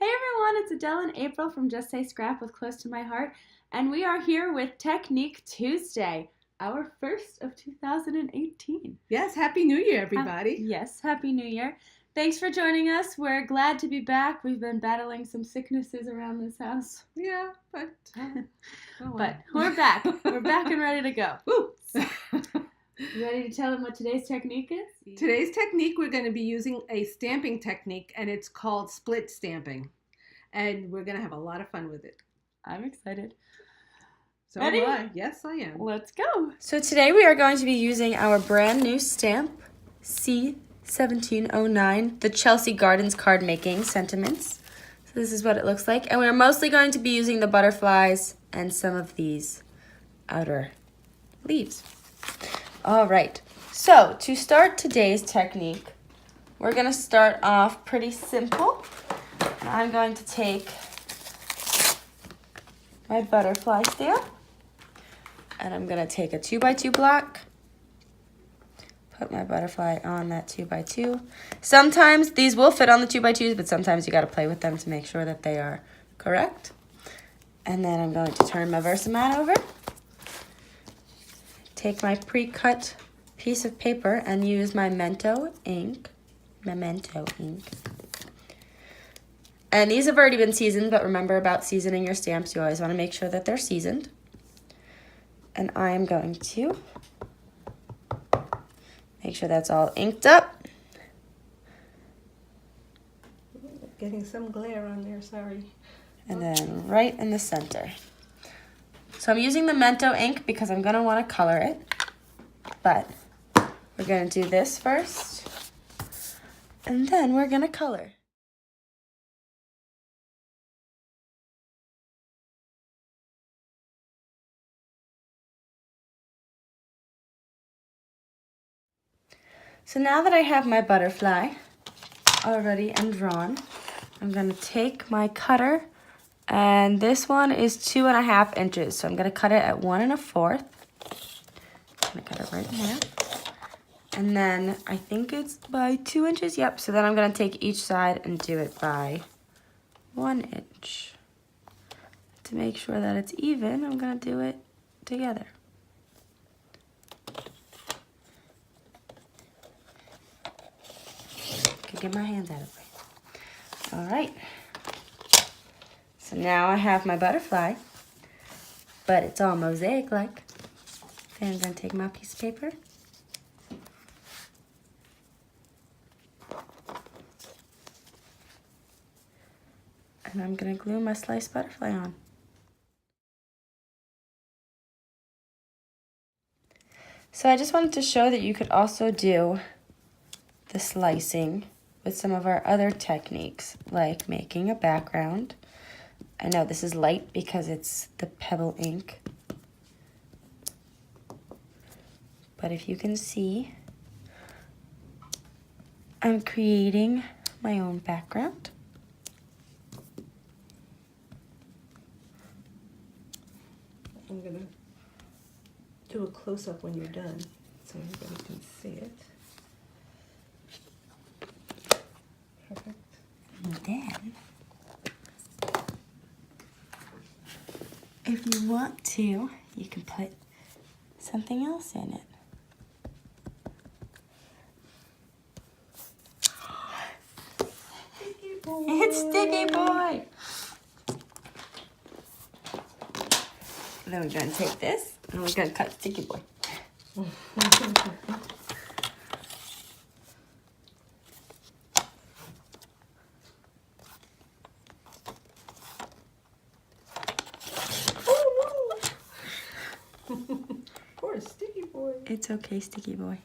Hey everyone, it's Adele and April from Just Say Scrap with Close to My Heart, and we are here with Technique Tuesday, our first of 2018. Yes, Happy New Year, everybody. Yes, Happy New Year. Thanks for joining us. We're glad to be back. We've been battling some sicknesses around this house. Yeah, but But we're back. We're back and ready to go. Woo! You ready to tell them what today's technique is? Today's technique, we're going to be using a stamping technique, and it's called split stamping. And we're going to have a lot of fun with it. I'm excited. So am I. Yes, I am. Let's go. So today we are going to be using our brand new stamp, C1709, the Chelsea Gardens Cardmaking Sentiments. So this is what it looks like. And we're mostly going to be using the butterflies and some of these outer leaves. All right, so to start today's technique, we're going to start off pretty simple. I'm going to take my butterfly stamp, and I'm going to take a 2x2 block, put my butterfly on that 2x2. Sometimes these will fit on the 2x2s, but sometimes you got to play with them to make sure that they are correct. And then I'm going to turn my Versamat over. Take my pre-cut piece of paper and use my Memento Ink. And these have already been seasoned, but remember about seasoning your stamps. You always want to make sure that they're seasoned. And I am going to make sure that's all inked up. Getting some glare on there, sorry. And then right in the center. So I'm using the Memento ink because I'm going to want to color it, but we're going to do this first, and then we're going to color. So now that I have my butterfly already and drawn, I'm going to take my cutter. And this one is 2.5 inches, so I'm going to cut it at 1 1/4. I'm going to cut it right in half. And then I think it's by 2 inches. Yep, so then I'm going to take each side and do it by 1 inch. To make sure that it's even, I'm going to do it together. Get my hands out of the way. All right. So now I have my butterfly, but it's all mosaic-like. Then I'm going to take my piece of paper. And I'm going to glue my sliced butterfly on. So I just wanted to show that you could also do the slicing with some of our other techniques, like making a background. I know this is light because it's the Pebble Ink. But if you can see, I'm creating my own background. I'm going to do a close-up when you're done so everybody can see it. Perfect. And then, if you want to, you can put something else in it. Sticky boy. It's Sticky Boy! And then we're going to take this and we're going to cut Sticky Boy. Poor Sticky Boy. It's okay, Sticky Boy.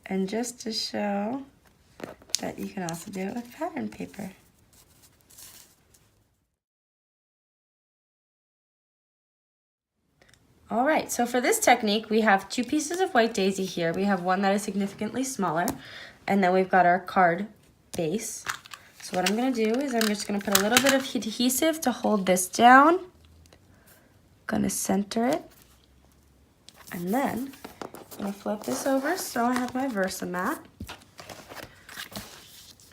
And just to show that you can also do it with pattern paper. All right, so for this technique, we have 2 pieces of white daisy here. We have one that is significantly smaller, and then we've got our card base. So what I'm gonna do is I'm just gonna put a little bit of adhesive to hold this down. Gonna center it, and then I'm going to flip this over so I have my Versamat.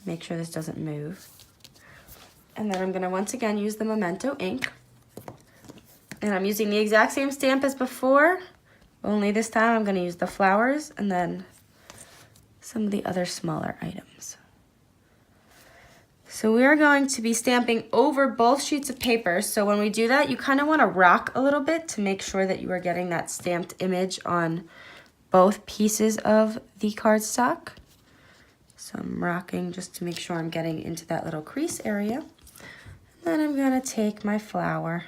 Make sure this doesn't move. And then I'm going to once again use the Memento Ink. And I'm using the exact same stamp as before, only this time I'm going to use the flowers and then some of the other smaller items. So we are going to be stamping over both sheets of paper. So when we do that, you kind of want to rock a little bit to make sure that you are getting that stamped image on both pieces of the cardstock. So I'm rocking just to make sure I'm getting into that little crease area. And then I'm going to take my flower.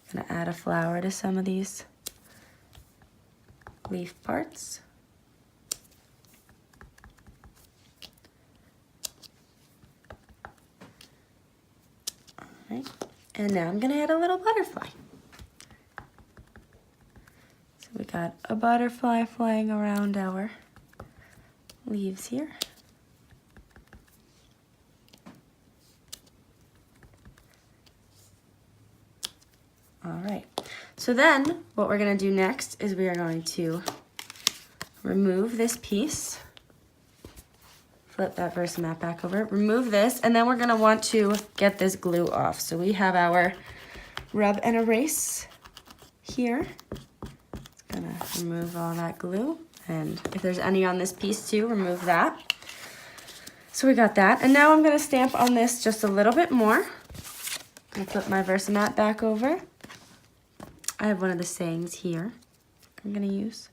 I'm going to add a flower to some of these leaf parts. All right, and now I'm going to add a little butterfly. So we got a butterfly flying around our leaves here. All right, so then what we're going to do next is we are going to remove this piece, flip that Versamat back over, remove this, and then we're going to want to get this glue off. So we have our rub and erase here. It's going to remove all that glue, and if there's any on this piece too, remove that. So we got that, and now I'm going to stamp on this just a little bit more. I'm going to flip my Versamat back over. I have one of the sayings here I'm going to use.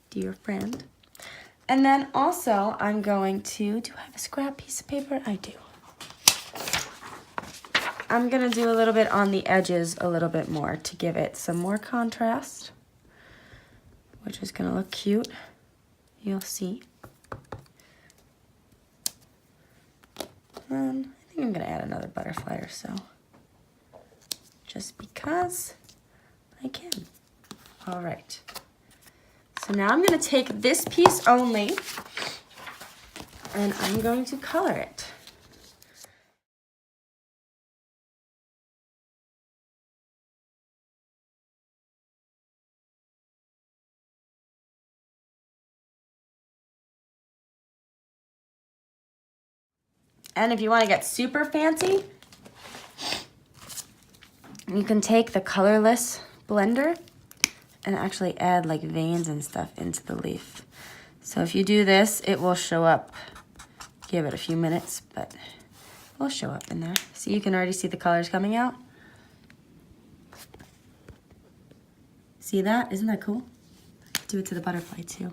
Dear friend. And then also I'm going to, do I have a scrap piece of paper? I do. I'm going to do a little bit on the edges a little bit more to give it some more contrast, which is going to look cute. You'll see. I think I'm going to add another butterfly or so, just because I can. All right. So now I'm going to take this piece only, and I'm going to color it. And if you want to get super fancy, you can take the colorless blender and actually add like veins and stuff into the leaf. So if you do this, it will show up. Give it a few minutes, but it will show up in there. So you can already see the colors coming out. See that? Isn't that cool? Do it to the butterfly too.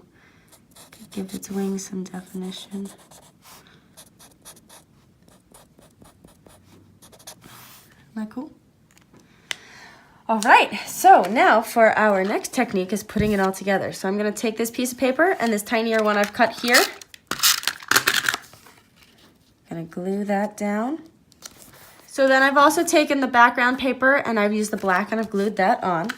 Give its wings some definition. Isn't that cool? All right, so now for our next technique is putting it all together. So I'm gonna take this piece of paper and this tinier one I've cut here. Gonna glue that down. So then I've also taken the background paper and I've used the black and I've glued that on.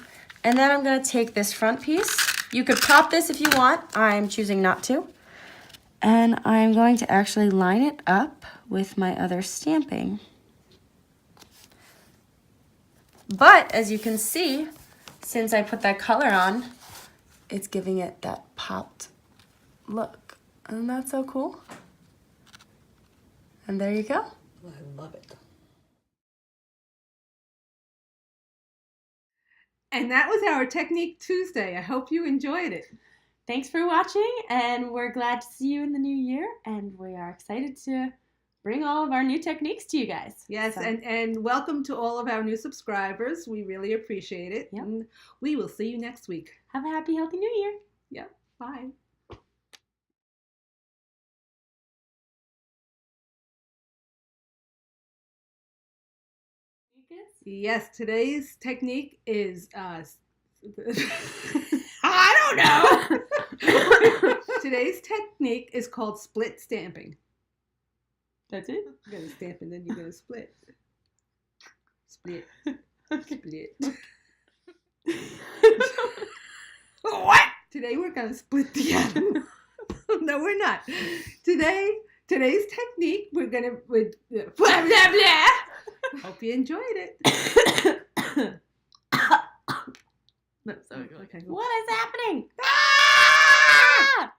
And then I'm gonna take this front piece. You could pop this if you want. I'm choosing not to. And I'm going to actually line it up with my other stamping. But as you can see, since I put that color on, it's giving it that popped look. Isn't that so cool? And there you go. I love it. And that was our Technique Tuesday. I hope you enjoyed it. Thanks for watching, and we're glad to see you in the new year, and we are excited to bring all of our new techniques to you guys. Yes, So- and welcome to all of our new subscribers. We really appreciate it. Yep. And we will see you next week. Have a happy, healthy new year. Yep. Bye. Yes, today's technique is I don't know. Today's technique is called split stamping. That's it? You're gonna stamp and then you're gonna split. Split. Okay. Split. What? Today we're gonna split the atom. No, we're not. Today's technique, we're gonna blah blah blah. Okay. Hope you enjoyed it. No, sorry. Okay. What is happening? Ah!